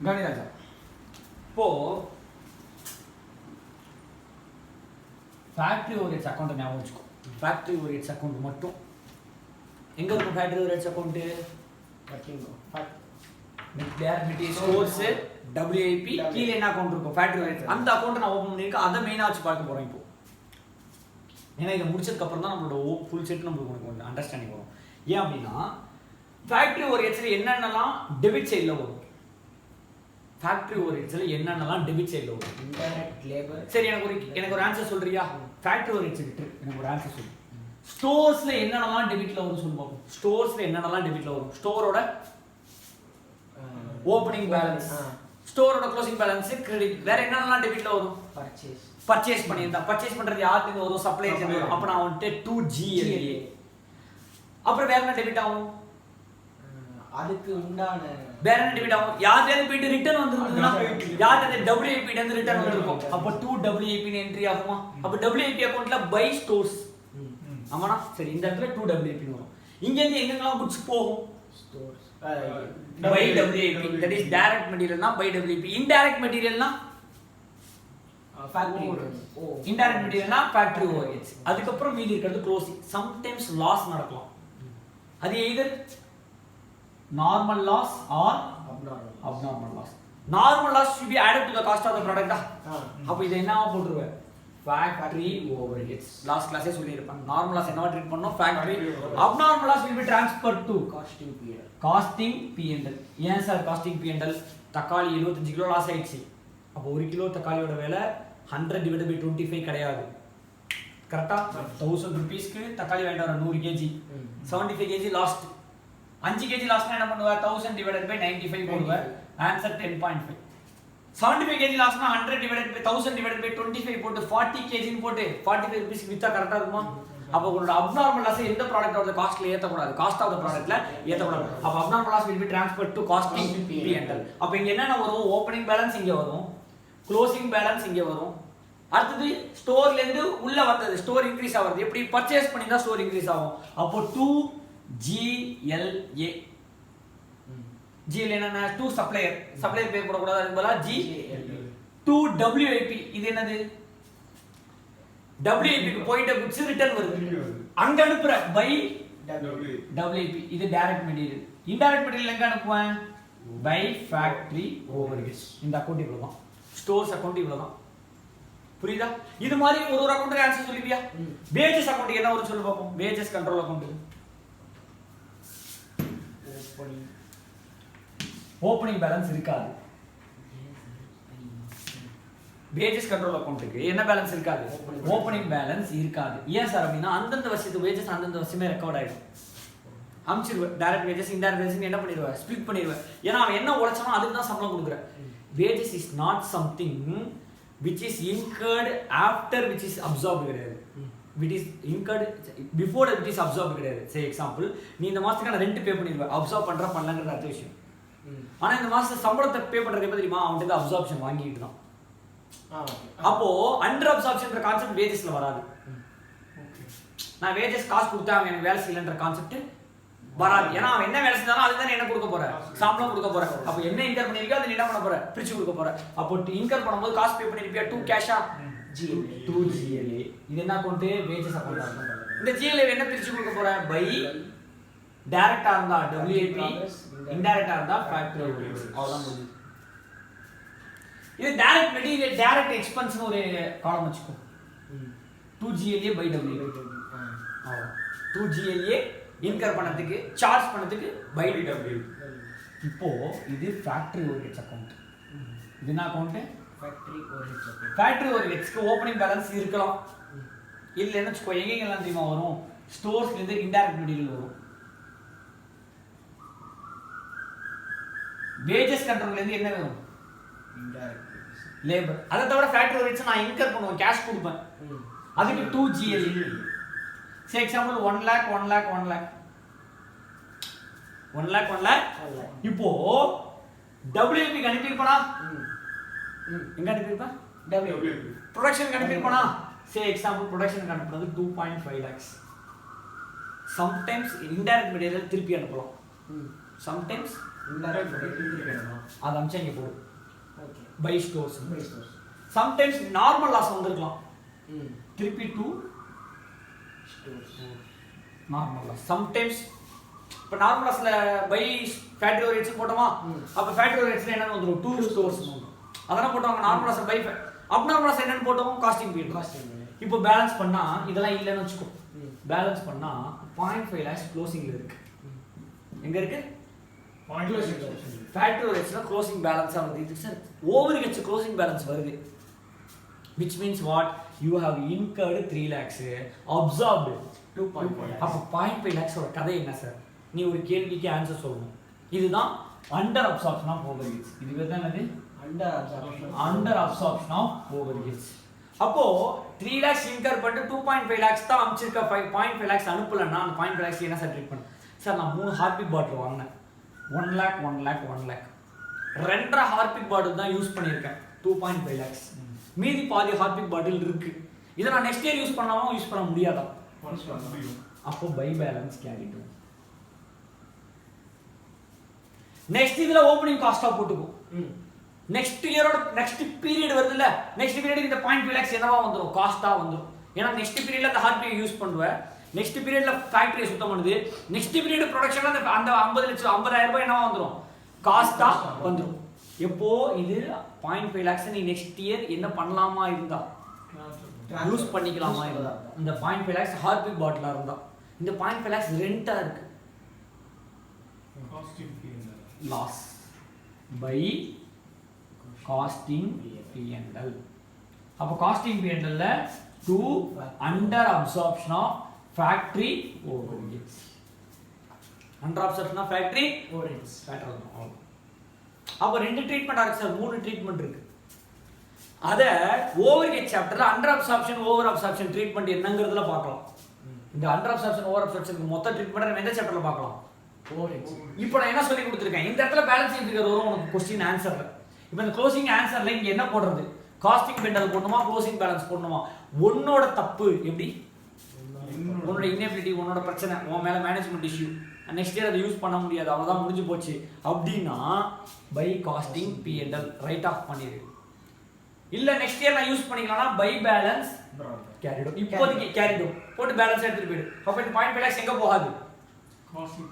கணிராஜா இப்போ factory overheads account ஞாபகம் வச்சுக்கோ. ஃபேக்டரி ஓவர்ஹெட்ஸ் அக்கௌண்ட் மட்டும் எங்க இருக்கும்? Factory overheads account stores WIP கீழே என்ன அக்கௌண்ட் இருக்கும்? Factory overheads. அந்த அக்கௌண்ட் நான் ஓபன் பண்ணிருக்கேன். அதை மெயினா வச்சு பார்க்க போறோம் இப்போ. ஏன்னா இதை முடிச்சதுக்கு அப்புறம் தான் நம்மளோட ஃபுல் செட் நம்மளுக்கு கொஞ்சம் அண்டர்ஸ்டாண்டிங் வரும். ஏன் அப்படின்னா ஃபேக்டரி ஓவர்ஹெட்ஸ்ல என்னென்னலாம் டெபிட் சைடுல வரும்? ஃபேக்டரி ஓவர்ஹெட்ஸ்ல என்னென்னலாம் டெபிட் சைடுல வரும்? Indirect labour. சரி, எனக்கு ஒரு ஆன்சர் சொல்றியா? ஃபேக்டரி ஓவர்ஹெட்ஸ் விட்டு எனக்கு ஒரு ஆன்சர் சொல்லு. ஸ்டோர்ஸ்ல என்னென்னலாம் டெபிட்ல வரும் சொல்லு பாப்போம். ஸ்டோர்ஸ்ல என்னென்னலாம் டெபிட்ல வரும்? ஸ்டோரோட ஓபனிங் பேலன்ஸ், ஸ்டோரோட க்ளோசிங் பேலன்ஸ், கிரெடிட். வேற என்னென்னலாம் டெபிட்ல வரும்? பர்ச்சேஸ் பண்ணியிருந்தா. பர்ச்சேஸ் பண்றது யாருக்கு வரும்? சப்ளையர்ஸ் வரும். அப்ப நான் வந்துட்டு 2GLA. அப்புறம் வேற என்ன டெபிட் ஆகும்? அதுக்கு உண்டான வேற என்ன டெபிட் ஆகும்? யார்கிட்ட போயிட்டு ரிட்டர்ன் வந்திருக்குன்னா யார்கிட்ட WIP கிட்ட இருந்து ரிட்டர்ன் வந்திருக்கும். அப்ப 2WIP ன்னு என்ட்ரி ஆகுமா? அப்ப WIP அக்கவுண்ட்ல பை ஸ்டோர்ஸ். ஆமாடா. சரி, இந்த இடத்துல 2WIP ன்னு வரும். இங்க இருந்து எங்கெல்லாம் குட்ஸ் போகும்? Stores by WIP. That is direct மெட்டீரியல்னா பை WIP. இன்டைரக்ட் மெட்டீரியல்னா ஃபேக்டரி. இன்டைரக்ட் மெட்டீரியல்னா ஃபேக்டரி ஓவர்ஹெட்ஸ். அதுக்கு அப்புறம் மீதி இருக்கிறது க்ளோசிங். சம்டைம்ஸ் லாஸ் நடக்கலாம். அது either normal loss or abnormal loss. Normal loss should be added to the cost of the product. அப்ப இத என்னவா போட்டுருவே? Factory overheads. லாஸ்ட் கிளாஸே சொல்லி இருப்பேன். நார்மல் லாஸ் என்னவா ட்ரீட் பண்ணனும்? Factory. abnormal loss will be transferred to costing P&L. ஏன் sir costing P&L? தக்காளி 75 kilo loss ஆயிடுச்சு. அப்ப 1 கிலோ தக்காளியோட விலை 100 divided by 25 கிடையாது. கரெக்ட்டா? 1000 ரூபீஸ்க்கு தக்காளி வாங்கிட்டு வர 100 kg 75 kg லாஸ்ட். 5 kg லாஸ்னா என்ன பண்ணுவ? 1000 divided by 95 போடுவ. Answer 10.5. 75 kg லாஸ்னா 100 divided by 1000 divided by 25 போட்டு 40 kg ன்னு போட்டு 45 rupees வித்தா கரெக்ட்டா இருக்குமா? அப்ப உங்களோட அப்நார்மல் லாஸ் எந்த ப்ராடக்ட்டோட காஸ்ட்ல ஏத்த கூடாது. காஸ்ட் ஆஃப் தி ப்ராடக்ட்ல ஏத்த கூடாது. அப்ப abnormal loss will be transferred to costing P&L. அப்ப இங்க என்னென்ன வரும்? ஓபனிங் பேலன்ஸ் இங்க வரும். க்ளோசிங் பேலன்ஸ் இங்க வரும். அடுத்து ஸ்டோர்ல இருந்து உள்ள வந்தது. ஸ்டோர் இன்கிரீஸ் ஆகுது. எப்படி? பர்ச்சேஸ் பண்ணினா ஸ்டோர் இன்கிரீஸ் ஆகும். அப்போ 2GLA. GLA என்னன்னா 2 சப்ளையர். சப்ளையர் பேர் போட கூடாது. அதுக்கு பதிலா GLA. 2WIP. இது என்னது? WIP க்கு போயிட்ட குட்ஸ் ரிட்டர்ன் வருது. அங்க அனுப்புற பை WIP. இது டைரக்ட் மெட்டீரியல். இன்டைரக்ட் மெட்டீரியல் எங்க அனுப்புவேன்? By factory overheads. இந்த அக்கவுண்ட் இவ்வளவுதான். ஸ்டோர்ஸ் அக்கவுண்ட் இவ்வளவுதான். புரியுதா? இது மாதிரி ஒரு அக்கவுண்ட்க்கு ஆன்சர் சொல்லிப்பியா? வேஜஸ் அக்கவுண்ட் என்ன வரும் சொல்லு பாப்போம். Wages control account. Opening balance இருக்காது. வேஜஸ் கண்ட்ரோல் அக்கவுண்ட்க்கு என்ன பேலன்ஸ் இருக்காது? ஓபனிங் பேலன்ஸ் இருக்காது. ஏன் சார் அப்படின்னா அந்தந்த வருஷத்து வேஜஸ் அந்தந்த வருஷமே ரெக்கார்ட் ஆயிடும். அம்ச்சிடுவேன். டைரக்ட் வேஜஸ் இன்டைரக்ட் வேஜஸ் என்ன பண்ணிடுவேன்? ஸ்ப்ளிட் பண்ணிடுவேன். ஏன்னா அவன் என்ன உழைச்சானோ அதுக்கு தான் சம்பளம் கொடுக்குறேன். Wages is not something which is incurred after which is absorbed கிடையாது. which is incurred before which is absorbed கிடையாது. say example, நீ இந்த மாசத்துக்கான ரெண்ட் பே பண்ணிடுவ. அப்சார்ப் பண்ற பண்ணலங்கறது அடுத்த விஷயம். ஆனா இந்த மாசம் சம்பளத்தை பே பண்றது எப்படி தெரியுமா? அவன்கிட்ட அப்சார்ப்ஷன் வாங்கிட்டு தான். அப்போ அண்டர் அப்சார்ப்ஷன்ற கான்செப்ட் வேஜஸ்ல வராது. நான் வேஜஸ் காசு கொடுத்தா அவன் எனக்கு வேலை செய்யலன்ற கான்செப்ட் வராது. ஏன்னா அவன் என்ன வேலை செஞ்சாலும் அதுதான் என்ன கொடுக்க போற? சம்பளம் கொடுக்க போற. அப்ப என்ன இன்கர் பண்ணிருக்கோ அதை என்ன பண்ண போற? பிரிச்சு கொடுக்க போற. அப்போ இன்கர் பண்ணும்போது காசு பே பண்ணிருப்பியா? 2 கேஷா 2GLA. இது என்ன அக்கவுண்ட்? Wages account. இந்த GLA என்ன பிரிச்சு கொடுக்க போற? பை டைரக்டா இருந்தா WIP, இன்டைரக்டா இருந்தா ஃபேக்டரி ஓவர்ஹெட்ஸ். அவ்வளவுதான் முடிஞ்சு. இது டைரக்ட் மெட்டீரியல் டைரக்ட் எக்ஸ்பென்ஸ்னு ஒரு காலம் வச்சுக்கோ. 2GLA by WIP. அவ்வளவுதான். 2GLA இன்கர் பண்ணதுக்கு சார்ஜ் பண்ணதுக்கு பை WIP. இப்போ இது ஃபேக்டரி ஓவர்ஹெட்ஸ் அக்கவுண்ட். இது என்ன account? Factory overheads account. Factory ஓவர்ஹெட்ஸ்க்கு ஓபனிங் பேலன்ஸ் இருக்கலாம். இல்லைன்னு வச்சுக்கோ. எங்கெங்கெல்லாம் தெரியுமா வரும்? ஸ்டோர்ஸ்ல இருந்து இன்டைரக்ட் மெட்டீரியல் வரும். வேஜஸ் கண்ட்ரோல்ல இருந்து என்ன வரும்? Indirect labour. அதை தவிர ஃபேக்டரி ஓவர்ஹெட்ஸ் நான் இன்கர் பண்ணுவேன். கேஷ் கொடுப்பேன். அதுக்கு 2GLA. say example 1 lakh 1 lakh 1 lakh 1 lakh 1 lakh. இப்போ WIP க்கு அனுப்பியிருப்பனா? எங்க அனுப்பியிருப்பா? WIP. ப்ரொடக்ஷன் அனுப்பியிருப்பனா? say example ப்ரொடக்ஷன் அனுப்புறது 2.5 lakhs. sometimes indirect material திருப்பி அனுப்பலாம். sometimes இன்டைரக்ட் பண்ணிருக்கணும். அது அம்சம் இங்க போடு. Okay. By stores. By stores. Sometimes normal loss வந்திருக்கலாம். ம். திருப்பி to stores. Normal loss. Sometimes இப்போ நார்மல் லாஸ்ல பை ஃபேக்டரி ஓரியன்ட்ஸ் போட்டோமா, அப்போ ஃபேக்டரி ஓரியன்ட்ஸ்ல என்னன்னு வந்துடும், டூ ஸ்டோர்ஸ் வந்துடும். அதெல்லாம் போட்டோம். Normal loss by abnormal loss என்னன்னு போட்டோம், காஸ்டிங் பீரியட். காஸ்டிங். இப்போ பேலன்ஸ் பண்ணா இதெல்லாம் இல்லைன்னு வச்சுக்கோ. பேலன்ஸ் பண்ணா 0.5 lakhs க்ளோசிங்ல இருக்கு. எங்க இருக்கு? ஃபேக்டரி ஓரியன்ட்ஸ்ல க்ளோசிங் பேலன்ஸா வந்து இது sir over H closing balance வருது. which means what, you have incurred 3 lakhs, absorbed 2.5. அப்ப 0.5 lakhs ஓட கதை என்ன சார்? நீ ஒரு கேள்விக்கு ஆன்சர் சொல்லணும். இதுதான் அண்டர் அப்சார்ப்ஷன் ஆஃப் ஓவர்ஹெட்ஸ். இதுவே தான் என்னது? Under absorption of overheads. அப்போ 3 lakhs இன்கர் பண்ணிட்டு 2.5 lakhs தான் அனுப்பிச்சிருக்க, 0.5 lakhs அனுப்பலன்னா அந்த 0.5 lakhs என்ன சார் ட்ரீட் பண்ண? சார் நான் 3 ஹார்பிக் பாட்டில் வாங்கினேன், 1 lakh 1 lakh 1 lakh, 2.5 ஹார்பிக் பாட்டில் தான் யூஸ் பண்ணியிருக்கேன், 2.5 lakhs. மீதி பாதி ஹார்பிக் பாட்டில் இருக்கு. இதை நான் நெக்ஸ்ட் இயர் யூஸ் பண்ணாம யூஸ் பண்ண முடியாதா? அப்போ பை பேலன்ஸ் கேரிட். நெக்ஸ்ட் இதுல ஓபனிங் காஸ்டா போட்டுக்கும். நெக்ஸ்ட் இயரோட நெக்ஸ்ட் பீரியட் வருது இல்ல, நெக்ஸ்ட் பீரியட் இந்த 0.5 lakhs என்னவா வந்துரும், காஸ்டா வந்துரும். ஏன்னா நெக்ஸ்ட் பீரியட்ல அந்த ஹார்பிக் யூஸ் பண்ணுவேன், நெக்ஸ்ட் பீரியட்ல ஃபேக்டரி சுத்தம் பண்ணுது, நெக்ஸ்ட் பீரியட் ப்ரொடக்ஷன்ல அந்த 50 லட்சம் 50,000 ரூபாய் என்னவா வந்துரும், காஸ்டா வந்துரும். எப்போ இது 0.5 lakhs நீ நெக்ஸ்ட் இயர் என்ன பண்ணலாமா இருந்தா யூஸ் பண்ணிக்கலாமா இருந்தா, இந்த 0.5 lakhs ஹார்பிக் பாட்டிலா இருந்தா, இந்த 0.5 lakhs ரெண்டா இருக்கு, லாஸ் பை காஸ்டிங் P&L. அப்ப costing P&L to under absorption of factory overheads. Under absorption of factory overheads factory. அப்ப ரெண்டு ட்ரீட்மெண்ட் இருக்கு சார், 3 ட்ரீட்மெண்ட் இருக்கு. அத ஓவர்ஹெட் சாப்டர்ல under absorption over absorption treatment என்னங்கிறதுல பார்க்கலாம். இந்த அண்டர் அப்சார்ப்ஷன் ஓவர் அப்சார்ப்ஷன் மொத்த ட்ரீட்மெண்ட் நம்ம எந்த சாப்டர்ல பார்க்கலாம்? ஓவர்ஹெட். இப்போ நான் என்ன சொல்லி கொடுத்திருக்கேன், இந்த இடத்துல பேலன்சிங் ஃபிகர் வரும் உனக்கு क्वेश्चन ஆன்சர்ல. இப்போ இந்த க்ளோசிங் ஆன்சர்ல இங்க என்ன போடுறது, காஸ்டிங் P&L போடணுமா க்ளோசிங் பேலன்ஸ் போடணுமா? உன்னோட தப்பு எப்படி, உன்னோட இன்எபிலிட்டி, உன்னோட பிரச்சனை, உன் மேல மேனேஜ்மெண்ட் இஷ்யூ, நெக்ஸ்ட் இயர் அதை யூஸ் பண்ண முடியாது, அவ்வளவுதான் முடிஞ்சு போச்சு அப்படின்னா by costing P&L right of பண்ணிடு. இல்ல நெக்ஸ்ட் இயர் நான் யூஸ் பண்ணிக்கலாம்னா பை பேலன்ஸ் கேரிட். இப்போதைக்கு கேரிட் போட்டு பேலன்ஸ் எடுத்துட்டு போயிடு. அப்ப இந்த 0.5 lakhs எங்க போகாது,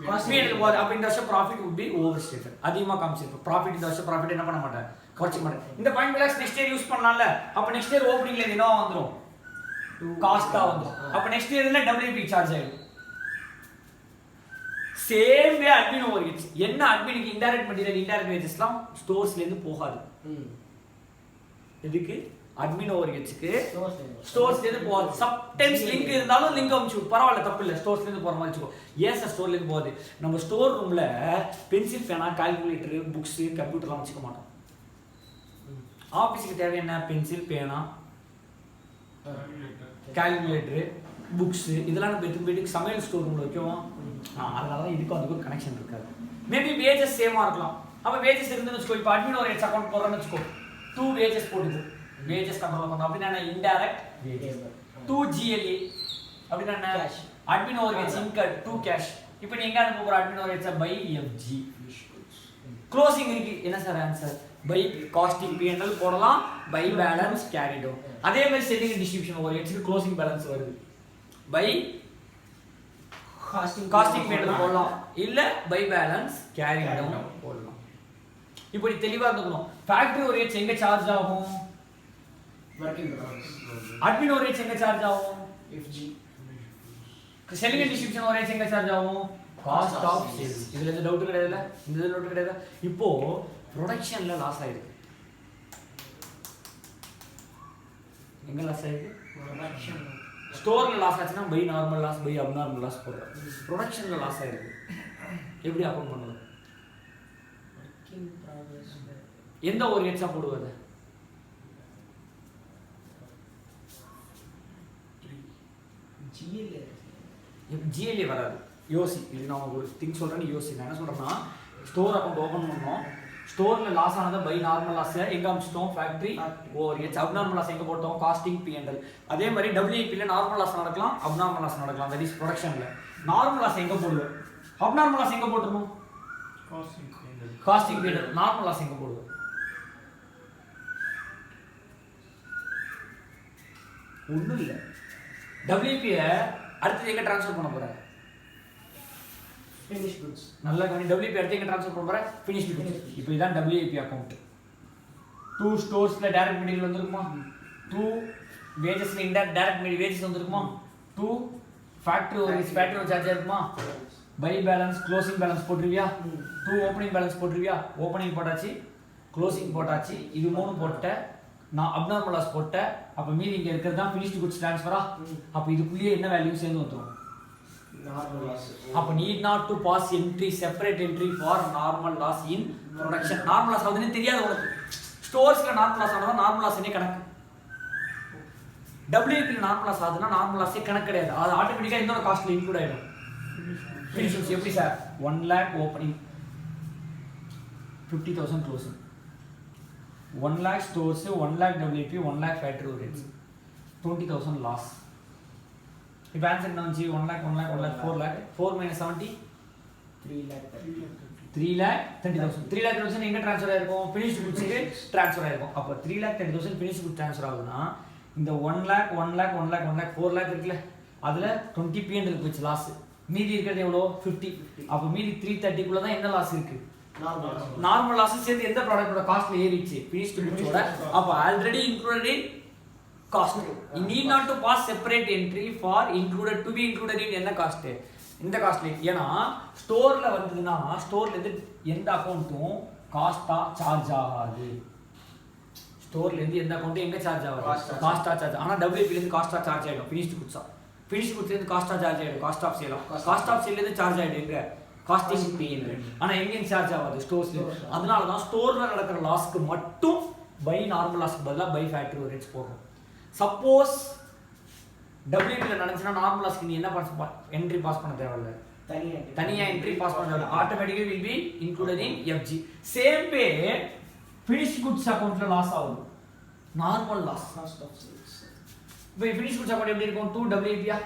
காஸ்ட் P&L போகாது. அப்ப இந்த வருஷம் ப்ராஃபிட் would be overstated, அதிகமா காமிச்சிருப்ப ப்ராஃபிட். இந்த வருஷம் ப்ராஃபிட் என்ன பண்ண மாட்டேன், குறைச்சிக்க மாட்டேன். இந்த 0.5 lakhs நெக்ஸ்ட் இயர் யூஸ் பண்ணலாம்ல, அப்ப நெக்ஸ்ட் இயர் ஓபனிங்ல என்னவா வந்துரும், காஸ்டா வந்துரும். அப்ப நெக்ஸ்ட் இயர்ல WIP சார்ஜ் ஆயிடும். Same way admin overheads. என்ன அட்மினுக்கு இன்டைரக்ட் மெட்டீரியல் இன்டைரக்ட் வேஜஸ்லாம் ஸ்டோர்ஸ்ல இருந்து போகாது. எதுக்கு? அட்மின் ஓவர்ஹெட்ஸ்க்கு ஸ்டோர்ஸ்ல இருந்து போகாது. சம்டைம்ஸ் லிங்க் இருந்தாலும் லிங்க் அனுப்பிச்சு பரவாயில்ல, தப்பு இல்லை, ஸ்டோர்ஸ்ல இருந்து போற மாதிரி வச்சுக்கோ. ஏன் சார் ஸ்டோர்ல இருந்து போகாது? நம்ம ஸ்டோர் ரூம்ல பென்சில் பேனா கால்குலேட்டர் புக்ஸ் கம்ப்யூட்டர்லாம் வச்சுக்க மாட்டோம். ஆபீஸ்க்கு தேவையான பென்சில் பேனா கால்குலேட்டர் புக்ஸ் இதெல்லாம் நம்ம எடுத்து போயிட்டு சமையல் ஸ்டோர் ரூம்ல வைக்குவோம். அதனால தான் இதுக்கும் அதுக்கும் கனெக்ஷன் இருக்காது. மேபி வேஜஸ் சேமா இருக்கலாம். அப்ப வேஜஸ் இருந்துன்னு வச்சுக்கோ. இப்போ அட்மின் ஓவர்ஹெட்ஸ் அக்கௌண்ட் போடுறோம்னு வச்சுக்கோ, 2 வேஜஸ் போடுது, வேஜஸ் கண்ட்ரோல் பண்ணோம் அப்படின்னா இன்டைரக்ட் வேஜஸ், 2 GLA அப்படின்னா cash, admin overheads incurred 2 cash. இப்போ நீ எங்க அனுப்ப போற admin overheads by FG. Closing இருக்கு என்ன sir answer, by costing P&L போடலாம், பை பேலன்ஸ் கேரிட். அதே மாதிரி செல்லிங் டிஸ்ட்ரிபியூஷன் ஓவர்ஹெட்ஸ்க்கு க்ளோசிங் பேலன்ஸ் வருது, பை காஸ்டிங் P&L போடலாம், இல்ல பை பேலன்ஸ் கேரிட் போடலாம். இப்படி தெளிவா இருக்கணும். ஃபேக்டரி ஓவர்ஹெட்ஸ் எங்க சார்ஜ் ஆகும், அட்மின் ஓவர்ஹெட்ஸ் எங்க சார்ஜ் ஆகும், FG. Selling and distribution overheads எங்க சார்ஜ் ஆகும், காஸ்ட் ஆஃப் சேல்ஸ். இதுல எந்த டவுட் கிடையாதுல, இந்த டவுட் கிடையாது. இப்போ ப்ரொடக்ஷன்ல லாஸ் ஆயிருக்கு, எங்க லாஸ் ஆயிருக்கு, ப்ரொடக்ஷன். ஸ்டோர்ல லாஸ் ஆச்சுன்னா by normal loss by abnormal loss போடுறோம். ப்ரொடக்ஷன்ல லாஸ் ஆயிருக்கு, எப்படி அக்கவுண்ட் பண்ணுவோம், எந்த ஒரு ஹெட்ஸா போடுவது, GLA வராது, யோசி. இது நான் ஒரு திங் சொல்றேன்னு யோசி. நான் என்ன சொல்றேன்னா, ஸ்டோர் அக்கௌண்ட் ஓபன் பண்ணோம், ஸ்டோர்ல லாஸ் ஆனதை பை நார்மல் லாஸ் எங்க அமிச்சிட்டோம், ஃபேக்டரி ஓவர்ஹெட்ஸ். அப்நார்மல் லாஸ் எங்க போட்டோம், காஸ்டிங் P&L. அதே மாதிரி WIP ல நார்மல் லாஸ் நடக்கலாம், அப்நார்மல் லாஸ் நடக்கலாம், தட் இஸ் ப்ரொடக்ஷன்ல. நார்மல் லாஸ் எங்க போடுவோம், அப்நார்மல் லாஸ் எங்க போட்டுறணும், காஸ்டிங் பீரியட் நார்மல் லாஸ் எங்க போடுவோம் ஒண்ணும் இல்ல WIP அடுத்து எங்க ட்ரான்ஸ்ஃபர் பண்ண போற ஃபினிஷ் குட்ஸ் நல்லா கவனி WIP அடுத்து எங்க ட்ரான்ஸ்ஃபர் பண்ண போற ஃபினிஷ்ட் குட்ஸ் இப்போ இதான் WIP அக்கவுண்ட் 2 ஸ்டோர்ஸ்ல டைரக்ட் மெட்டீரியல் வந்திருக்குமா 2 வேஜஸ்ல இன்டைரக்ட் டைரக்ட் வேஜஸ் வந்திருக்குமா 2 ஃபேக்டரி ஓவர்ஹெட்ஸ் சார்ஜ் இருக்குமா பை பேலன்ஸ் க்ளோசிங் பேலன்ஸ் போட்டுருவியா 2 ஓப்பனிங் பேலன்ஸ் போட்டுருவியா ஓப்பனிங் போட்டாச்சு க்ளோசிங் போட்டாச்சு இது மூணு போட்ட நான் அப்நார்மல் லாஸ் போட்ட அப்ப மீதி இங்க இருக்கிறது தான் ஃபினிஷ்ட் குட்ஸ் ட்ரான்ஸ்ஃபரா அப்ப இதுக்குள்ளே என்ன வேல்யூ சேர்ந்து வந்துரும் நார்மல் லாஸ் அப்ப need not to pass entry separate entry for normal loss in production normal loss ஆகுதுன்னு தெரியாது உனக்கு ஸ்டோர்ஸ்ல நார்மல் லாஸ் ஆனதா நார்மல் லாஸ் என்ன கணக்கு WIP நார்மல் லாஸ் ஆகுதுன்னா நார்மல் லாஸே கணக்கு கிடையாது அது ஆட்டோமேட்டிக்கா இந்த காஸ்ட்ல இன்க்ளூட் ஆயிடும் ஃபினிஷிங்ஸ் எப்படி sir 1 lakh opening 50000 closing 1 lakh stores 1 lakh WIP 1 lakh factory overheads 20000 loss if answer என்ன வந்துச்சு 1 lakh 1 lakh 1 lakh 4 lakh 4 minus 70 3 lakh 3 lakh 30000 3 lakh 30000 எங்க ட்ரான்ஸ்ஃபர் ஆயிருக்கும் finished goods க்கு ட்ரான்ஸ்ஃபர் ஆயிருக்கும் அப்ப 3 lakh 30000 finished goods ட்ரான்ஸ்ஃபர் ஆகுதுன்னா இந்த 1 lakh 1 lakh 1 lakh 1 lakh 4 lakh இருக்குல அதுல 20 PN இருக்கு லாஸ் மீதி இருக்கிறது எவ்வளவு 50 அப்ப மீதி 330 குள்ள தான் என்ன லாஸ் இருக்கு நார்மல் லாஸ் சேர்ந்து எந்த ப்ராடக்ட்டோட காஸ்ட்ல ஏறிச்சு finished goods-ஓட அப்ப already included in cost you need not to pass separate entry for included to be included in என்ன காஸ்ட் இந்த காஸ்ட்ல ஏனா ஸ்டோர்ல வந்ததுனா ஸ்டோர்ல இருந்து எந்த அக்கவுண்டும் காஸ்டா சார்ஜ் ஆகாது ஸ்டோர்ல இருந்து எந்த அக்கவுண்ட் எங்க சார்ஜ் ஆகாது காஸ்டா சார்ஜ் ஆனா WIP ல இருந்து காஸ்டா சார்ஜ் ஆயிடும் finished goods ல இருந்து காஸ்டா சார்ஜ் ஆயிடும் காஸ்ட் ஆஃப் சேல் இருந்து சார்ஜ் ஆயிடும் எங்க காஸ்டிங் பீன் ஆனா எங்க சார்ஜ் ஆகாது ஸ்டோர்ஸ்ல அதனால தான் ஸ்டோர்ல நடக்கிற லாஸ்க்கு மட்டும் பை நார்மல் லாஸ்க்கு பதிலா பை ஃபேக்டரி ஓவர்ஹெட்ஸ் போடுறோம் சப்போஸ் WIP ல நடந்துச்சுனா நார்மல் லாஸ்க்கு நீ என்ன என்ட்ரி பாஸ் பண்ண தேவையில்லை தனியா என்ட்ரி பாஸ் பண்ண தேவையில்லை automatically will be included in FG same way finished goods அக்கவுண்ட்ல லாஸ் ஆகும் normal loss cost of sales இப்போ finished goods அக்கவுண்ட் எப்படி இருக்கும் 2 WIP யா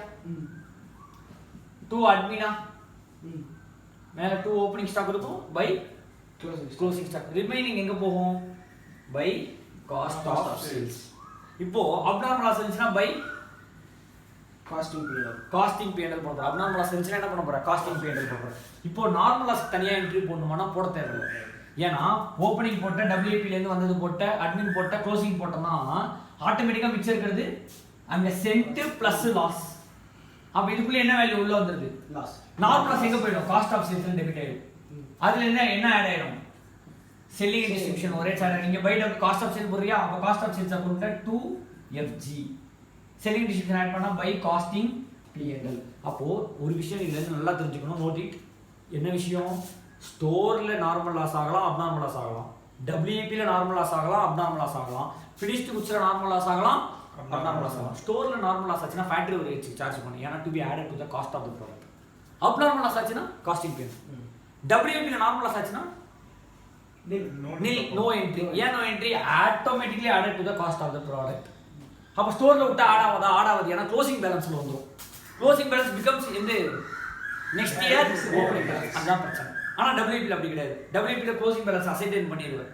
2 admin மேல 2 ஓபனிங் ஸ்டாக் இருக்கும் பை க்ளோசிங் ஸ்டாக் ரிமைனிங் எங்க போகும் பை காஸ்ட் ஆஃப் சேல்ஸ் இப்போ அப்நார்மல் லாஸ் இருந்துச்சுனா பை காஸ்டிங் P&L போடுற அப்நார்மல் லாஸ் இருந்துச்சுனா என்ன பண்ண போற காஸ்டிங் P&L போடுற இப்போ நார்மல் லாஸ் தனியா என்ட்ரி போடணும்னா போட தேவையில்லை ஏனா ஓபனிங் போட்ட WIP ல இருந்து வந்தது போட்ட அட்மின் போட்ட க்ளோசிங் போட்டனா ஆட்டோமேட்டிக்கா மிச்சம் இருக்குது அங்க சென்ட் பிளஸ் லாஸ் அப்ப இதுக்குள்ள என்ன வேல்யூ உள்ள வந்திருக்கு லாஸ் நார்மல் லாஸ் எங்க போய்டும் காஸ்ட் ஆஃப் சேல்ஸ் டெபிட் ஆயிடும் அதுல என்ன ஆட் ஆயிடும் செல்லிங் டிஸ்ட்ரிபியூஷன் ஒரே சார் நீங்க பை காஸ்ட் ஆஃப் சேல் போறியா அப்ப காஸ்ட் ஆஃப் சேல்ஸ் அக்கவுண்ட்ல 2FG செல்லிங் டிஸ்ட்ரிபியூஷன் ஆட் பண்ணா பை காஸ்டிங் P&L அப்போ ஒரு விஷயம் இதுல இருந்து நல்லா தெரிஞ்சுக்கணும் நோட் இட் என்ன விஷயம் ஸ்டோர்ல நார்மல் லாஸ் ஆகலாம் அப்நார்மல் லாஸ் ஆகலாம் WIP ல நார்மல் லாஸ் ஆகலாம் அப்நார்மல் லாஸ் ஆகலாம் finished goods ல நார்மல் லாஸ் ஆகலாம் அப்நார்மல் லாஸ் ஆகலாம் ஸ்டோர்ல நார்மல் லாஸ் ஆச்சுனா ஃபேக்டரி ஓவர்ஹெட்ஸ் சார்ஜ் பண்ணி ஏனா to be added to the cost of the product abnormal loss ஆச்சுனா காஸ்டிங் P&L WIP ல நார்மல் லாஸ் ஆச்சுனா no entry ஏன் no entry automatically added to the cost of the product அப்ப ஸ்டோர்ல விட்டு ஆடாவது ஏனா க்ளோசிங் பேலன்ஸ்ல வந்துரும் க்ளோசிங் பேலன்ஸ் becomes இந்த நெக்ஸ்ட் இயர் ஓபனிங் பேலன்ஸ் அதான் பிரச்சனை ஆனா WIP ல அப்படி கிடையாது WIP ல க்ளோசிங் பேலன்ஸ் அசைன் பண்ணிடுவார்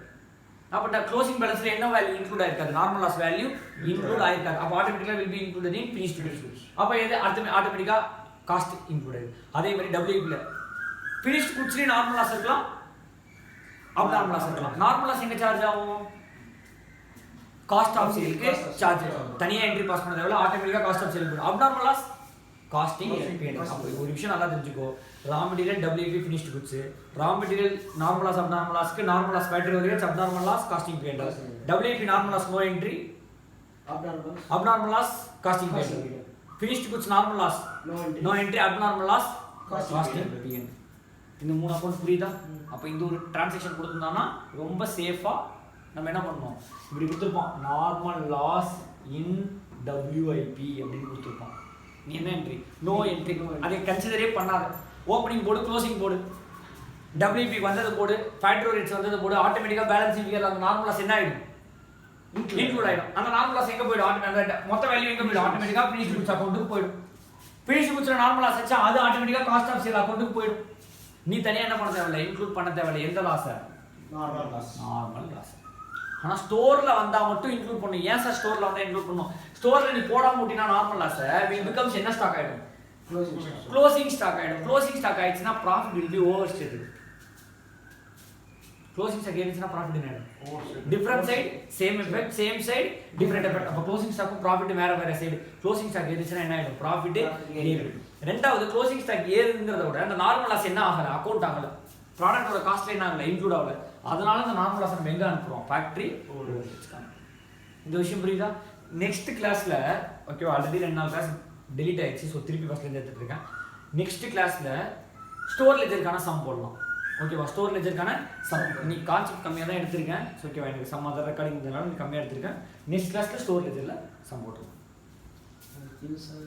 அப்ப க்ளோசிங் பேலன்ஸ்ல என்ன வேல்யூ இன்க்ளூட் ஆயிருக்காது நார்மல் லாஸ் வேல்யூ இன்க்ளூட் ஆயிருக்காது அப்ப ஆட்டோமேட்டிக்கலா will be included in finished goods அப்ப இது ஆட்டோமேட்டிக்கா காஸ்ட் இன்க்ளூடட் அதே மாதிரி WIP ல finished goods ல நார்மல் லாஸ் இருக்கலாம் அப்நார்மல் லாஸ் இருக்கலாம் நார்மல் லாஸ் எங்க சார்ஜ் ஆகும் காஸ்ட் ஆஃப் சேல்க்கு சார்ஜ் தனியா என்ட்ரி பாஸ் பண்ண தேவையில்ல ஆட்டோமேட்டிக்கா காஸ்ட் ஆஃப் சேல் போடும் அப்நார்மல் லாஸ் காஸ்டிங் P&L அப்ப ஒரு விஷயம் நல்லா தெரிஞ்சுக்கோ raw material WIP finished goods raw material normal loss abnormal லாஸ்க்கு normal loss factory overheads abnormal loss costing P&L WIP normal loss no entry abnormal loss costing P&L finished goods normal loss no entry abnormal loss costing P&L இந்த மூணு account புரியுதா அப்ப இந்த ஒரு transaction கொடுத்திருந்தானா ரொம்ப சேஃபா நம்ம என்ன பண்ணோம் இப்படி கொடுத்திருப்போம் நார்மல் லாஸ் இன் WIP அப்படின்னு கொடுத்திருப்போம் நீ என்ன என்ட்ரி நோ என்ட்ரி அதை கன்சிடரே பண்ணாத ஓப்பனிங் போடு க்ளோசிங் போடு WIP வந்தது போடு ஃபேக்டரி ஓவர்ஹெட்ஸ் வந்தது போடு ஆட்டோமேட்டிக்கா பேலன்ஸ் ஷீட்ல அந்த நார்மல் லாஸ் என்ன ஆயிடும் இன்க்ளூட் ஆயிடும் அந்த நார்மல் லாஸ் எங்க போய்டும் ஆட்டோமேட்டிக்கா மொத்த வேல்யூ எங்க போய்டும் ஆட்டோமேட்டிக்கா finished goods அக்கவுண்ட்க்கு போய்டும் finished goods ல நார்மல் லாஸ் ஆச்சா அது ஆட்டோமேட்டிக்கா காஸ்ட் ஆஃப் சேல் அக்கவுண்ட்க்கு போய்டும் நீ தனியா என்ன பண்ண தேவையில்லை இன்க்ளூட் பண்ண தேவையில்லை எந்த loss normal loss. Normal loss. ஆனா ஸ்டோர்ல வந்தா மட்டும் இன்க்ளூட் பண்ணும். ஏன் சார் ஸ்டோர்ல வந்தா இன்க்ளூட் பண்ணும்? ஸ்டோர்ல நீ போடாம விட்டினா நார்மல் லாஸ் will becomes என்ன ஸ்டாக் ஆயிடும்? க்ளோசிங் ஸ்டாக் ஆயிடும். க்ளோசிங் ஸ்டாக் ஆயிடுச்சுனா profit will be overstated. Closing stock ஏறிச்சுனா profit என்ன ஆயிடும்? Different side same effect, same side different effect. அப்ப க்ளோசிங் ஸ்டாக்கும் profit வேற சைடு. க்ளோசிங் ஸ்டாக் ஏறிச்சுனா என்ன ஆயிடும்? profit ஏறிடும். ரெண்டாவது க்ளோசிங் ஸ்டாக் ஏறுங்கிறத விட அந்த நார்மல் லாஸ் என்ன ஆகல? அக்கவுண்ட் ஆகல. ப்ராடக்ட்டோட காஸ்ட்ல என்ன ஆகல? இன்க்ளூட் ஆகல. அதனால அந்த நார்மல் லாஸ் நம்ம எங்க அனுப்புறோம்? ஃபேக்டரி ஓவர்ஹெட்ஸ்க்கு. இந்த விஷயம் புரியுதா? நெக்ஸ்ட் கிளாஸ்ல ஓகேவா, ஆல்ரெடி 2-4 கிளாஸ் டெலீட் ஆயிடுச்சு. ஸோ திருப்பி ஃபர்ஸ்ட்ல இருந்து எடுத்துட்டு இருக்கேன். நெக்ஸ்ட் கிளாஸ்ல ஸ்டோர் லெஜருக்கான சம் போடலாம். ஓகேவா, ஸ்டோர் லெஜருக்கான சம். இன்னைக்கு கான்செப்ட் கம்மியாக தான் எடுத்திருக்கேன். ஓகேவா, எனக்கு சம் அதர் ரெக்கார்டிங் இருந்ததுனால கம்மியாக எடுத்திருக்கேன். நெக்ஸ்ட் கிளாஸ்ல ஸ்டோர் லெஜர்ல சம் போட்டுருவோம். Thank you, sir.